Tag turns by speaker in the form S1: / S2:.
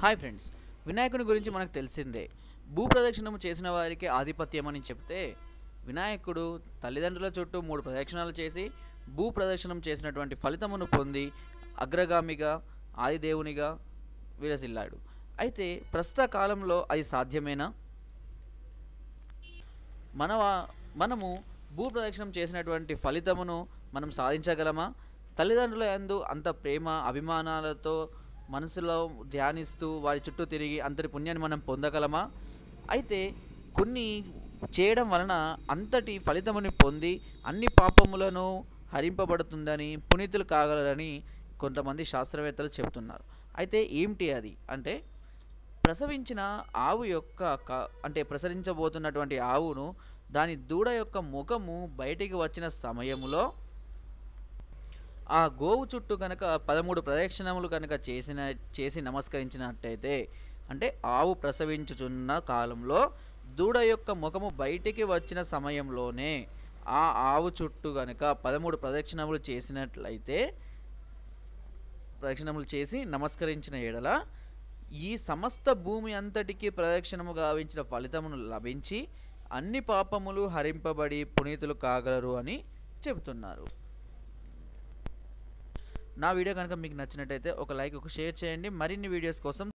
S1: Hi friends, వినాయకుని గురించి మనకు తెలిసిందే. భూప్రదక్షిణము చేసిన వారికి ఆధిపత్యం అని చెప్తే, వినాయకుడు తల్లిదండ్రుల చుట్టూ 3 ప్రదక్షిణాలు చేసి భూప్రదక్షిణం చేసినటువంటి ఫలితమును పొంది అగ్రగామిగా ఆదిదేవునిగా విలసిల్లాడు. అయితే ప్రస్తుత కాలంలో అది సాధ్యమేనా? మన మనము భూప్రదక్షిణం చేసినటువంటి ఫలితమును మనం సాధించగలమా? తల్లిదండ్రుల యందు అంత ప్రేమ అభిమానాలతో మనసులో ధ్యానిస్తూ వారి చుట్టూ తిరిగి అంతటి పుణ్యాన్ని మనం పొందగలమా? అయితే కొన్ని చేయడం వలన అంతటి ఫలితముని పొంది అన్ని పాపములను హరింపబడుతుందని పునీతులు కాగలరని కొంతమంది శాస్త్రవేత్తలు చెబుతున్నారు. అయితే ఏమిటి అది అంటే, ప్రసవించిన ఆవు యొక్క అంటే ప్రసరించబోతున్నటువంటి ఆవును దాని దూడ యొక్క ముఖము బయటికి వచ్చిన సమయములో ఆ గోవు చుట్టూ కనుక 13 ప్రదక్షిణములు కనుక చేసి నమస్కరించినట్టయితే, అంటే ఆవు ప్రసవించుచున్న కాలంలో దూడ యొక్క ముఖము బయటికి వచ్చిన సమయంలోనే ఆ ఆవు చుట్టూ కనుక 13 ప్రదక్షిణములు చేసినట్లయితే, ప్రదక్షిణములు చేసి నమస్కరించిన ఎడల ఈ సమస్త భూమి అంతటికి ప్రదక్షిణము గావించిన ఫలితమును లభించి అన్ని పాపములు హరింపబడి పునీతులు కాగలరు అని చెబుతున్నారు. నా వీడియో కనుక మీకు నచ్చినట్టయితే ఒక లైక్, ఒక షేర్ చేయండి. మరిన్ని వీడియోస్ కోసం